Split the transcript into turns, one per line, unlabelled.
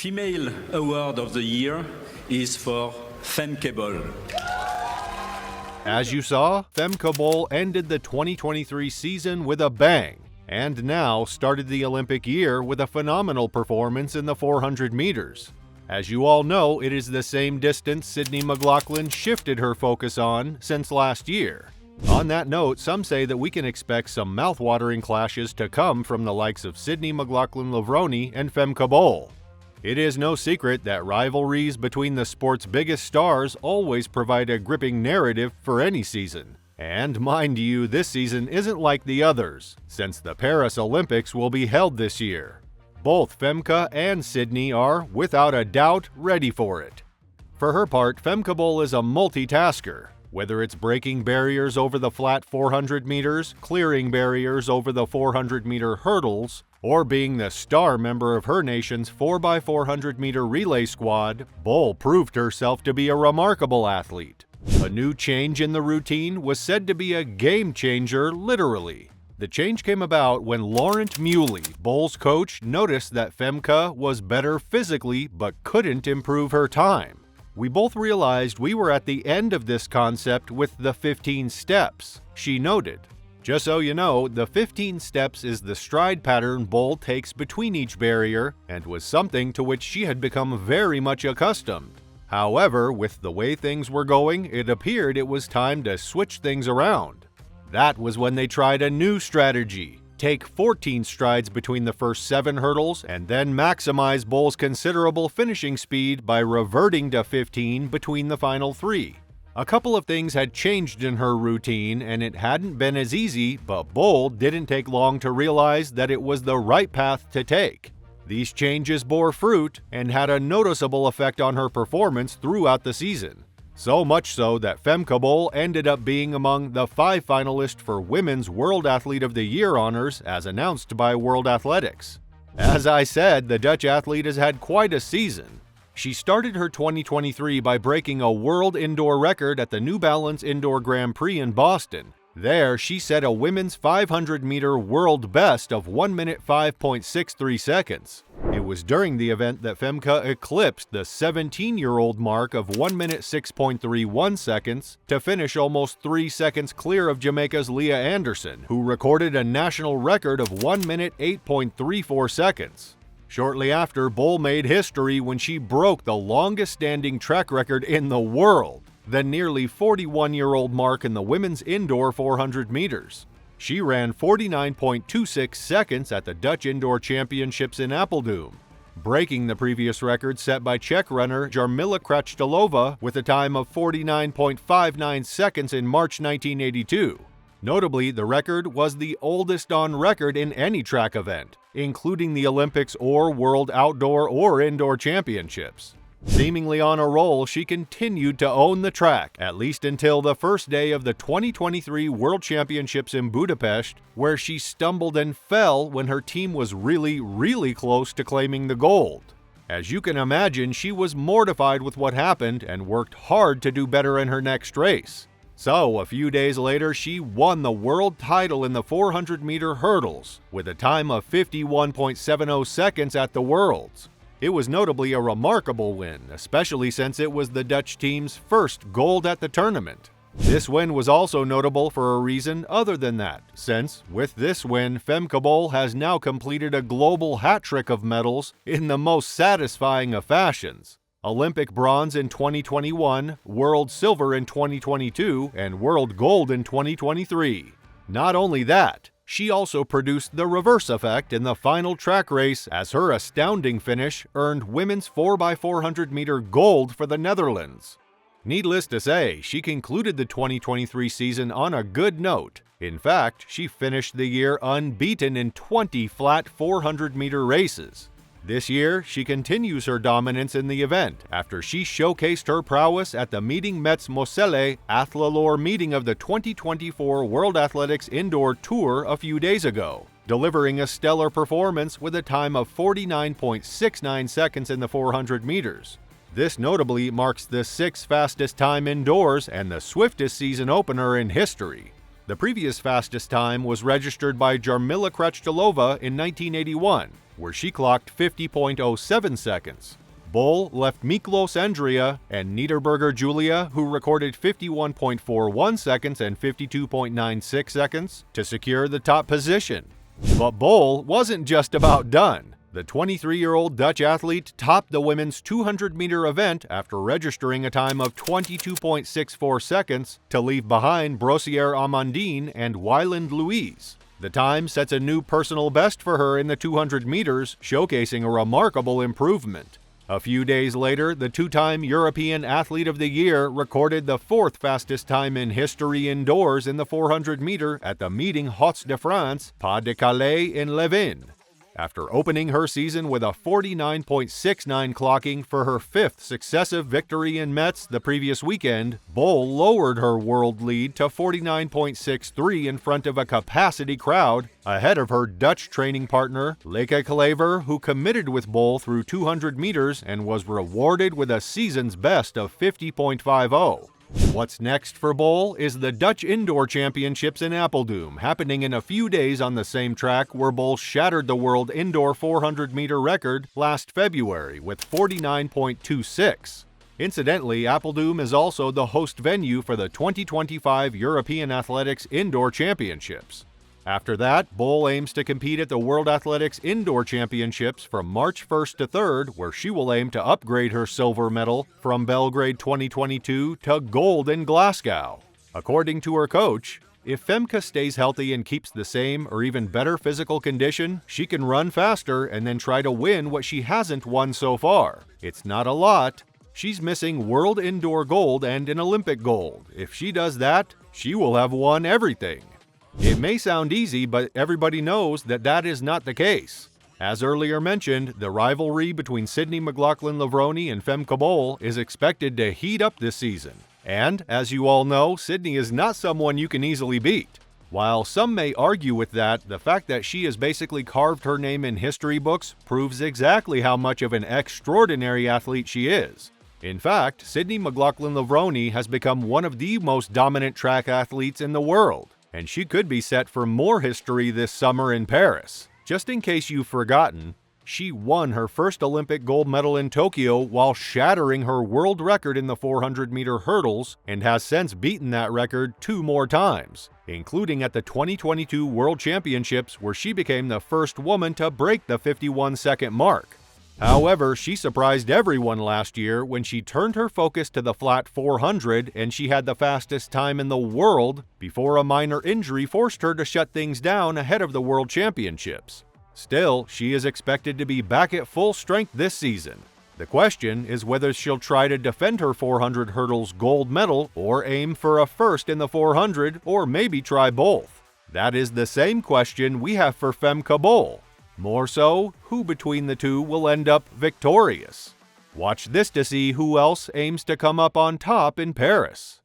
Female Award of the Year is for Femke Bol.
As you saw, Femke Bol ended the 2023 season with a bang, and now started the Olympic year with a phenomenal performance in the 400 meters. As you all know, it is the same distance Sydney McLaughlin shifted her focus on since last year. On that note, some say that we can expect some mouth-watering clashes to come from the likes of Sydney McLaughlin and Femke Bol. It is no secret that rivalries between the sport's biggest stars always provide a gripping narrative for any season. And mind you, this season isn't like the others, since the Paris Olympics will be held this year. Both Femke and Sydney are, without a doubt, ready for it. For her part, Femke Bol is a multitasker. Whether it's breaking barriers over the flat 400 meters, clearing barriers over the 400-meter hurdles, or being the star member of her nation's 4x400-meter relay squad, Bol proved herself to be a remarkable athlete. A new change in the routine was said to be a game changer, literally. The change came about when Laurent Muley, Bol's coach, noticed that Femke was better physically but couldn't improve her time. We both realized we were at the end of this concept with the 15 steps, she noted. Just so you know, the 15 steps is the stride pattern Bol takes between each barrier and was something to which she had become very much accustomed. However, with the way things were going, it appeared it was time to switch things around. That was when they tried a new strategy. Take 14 strides between the first 7 hurdles and then maximize Bol's considerable finishing speed by reverting to 15 between the final 3. A couple of things had changed in her routine and it hadn't been as easy, but Bol didn't take long to realize that it was the right path to take. These changes bore fruit and had a noticeable effect on her performance throughout the season. So much so that Femke Bol ended up being among the 5 finalists for Women's World Athlete of the Year honors as announced by World Athletics. As I said, the Dutch athlete has had quite a season. She started her 2023 by breaking a world indoor record at the New Balance Indoor Grand Prix in Boston. There, she set a women's 500-meter world best of 1 minute 5.63 seconds. It was during the event that Femke eclipsed the 17-year-old mark of 1 minute 6.31 seconds to finish almost 3 seconds clear of Jamaica's Leah Anderson, who recorded a national record of 1 minute 8.34 seconds. Shortly after, Bol made history when she broke the longest-standing track record in the world, the nearly 41-year-old mark in the women's indoor 400 meters. She ran 49.26 seconds at the Dutch Indoor Championships in Apeldoorn, breaking the previous record set by Czech runner Jarmila Kratochvílová with a time of 49.59 seconds in March 1982. Notably, the record was the oldest on record in any track event, including the Olympics or World Outdoor or Indoor Championships. Seemingly on a roll, she continued to own the track, at least until the first day of the 2023 World Championships in Budapest, where she stumbled and fell when her team was really close to claiming the gold. As you can imagine, she was mortified with what happened and worked hard to do better in her next race. So, a few days later, she won the world title in the 400-meter hurdles, with a time of 51.70 seconds at the Worlds. It was notably a remarkable win, especially since it was the Dutch team's first gold at the tournament. This win was also notable for a reason other than that, since, with this win, Femke Bol has now completed a global hat-trick of medals in the most satisfying of fashions. Olympic bronze in 2021, world silver in 2022, and world gold in 2023. Not only that, she also produced the reverse effect in the final track race as her astounding finish earned women's 4x400-meter gold for the Netherlands. Needless to say, she concluded the 2023 season on a good note. In fact, she finished the year unbeaten in 20 flat 400-meter races. This year, she continues her dominance in the event after she showcased her prowess at the Meeting Metz Moselle Athlalor meeting of the 2024 World Athletics Indoor Tour a few days ago, delivering a stellar performance with a time of 49.69 seconds in the 400 meters. This notably marks the 6th fastest time indoors and the swiftest season opener in history. The previous fastest time was registered by Jarmila Kratochvílová in 1981, where she clocked 50.07 seconds. Bol left Miklos Andrea and Niederberger Julia, who recorded 51.41 seconds and 52.96 seconds, to secure the top position. But Bol wasn't just about done. The 23-year-old Dutch athlete topped the women's 200-meter event after registering a time of 22.64 seconds to leave behind Brossier Amandine and Wyland Louise. The time sets a new personal best for her in the 200 meters, showcasing a remarkable improvement. A few days later, the two-time European Athlete of the Year recorded the fourth fastest time in history indoors in the 400-meter at the meeting Hauts de France, Pas de Calais in Levin. After opening her season with a 49.69 clocking for her fifth successive victory in Metz the previous weekend, Bol lowered her world lead to 49.63 in front of a capacity crowd, ahead of her Dutch training partner, Leke Klever, who committed with Bol through 200 meters and was rewarded with a season's best of 50.50. What's next for Bol is the Dutch Indoor Championships in Apeldoorn, happening in a few days on the same track where Bol shattered the world indoor 400-meter record last February with 49.26. Incidentally, Apeldoorn is also the host venue for the 2025 European Athletics Indoor Championships. After that, Bol aims to compete at the World Athletics Indoor Championships from March 1st to 3rd, where she will aim to upgrade her silver medal from Belgrade 2022 to gold in Glasgow. According to her coach, if Femke stays healthy and keeps the same or even better physical condition, she can run faster and then try to win what she hasn't won so far. It's not a lot. She's missing world indoor gold and an Olympic gold. If she does that, she will have won everything. It may sound easy, but everybody knows that that is not the case. As earlier mentioned, the rivalry between Sydney McLaughlin and Femke Bol is expected to heat up this season. And, as you all know, Sydney is not someone you can easily beat. While some may argue with that, the fact that she has basically carved her name in history books proves exactly how much of an extraordinary athlete she is. In fact, Sydney McLaughlin has become one of the most dominant track athletes in the world, and she could be set for more history this summer in Paris. Just in case you've forgotten, she won her first Olympic gold medal in Tokyo while shattering her world record in the 400-meter hurdles and has since beaten that record 2 more times, including at the 2022 World Championships where she became the first woman to break the 51-second mark. However, she surprised everyone last year when she turned her focus to the flat 400 and she had the fastest time in the world before a minor injury forced her to shut things down ahead of the World Championships. Still, she is expected to be back at full strength this season. The question is whether she'll try to defend her 400 hurdles gold medal or aim for a first in the 400 or maybe try both. That is the same question we have for Femke Bol. More so, who between the two will end up victorious? Watch this to see who else aims to come up on top in Paris.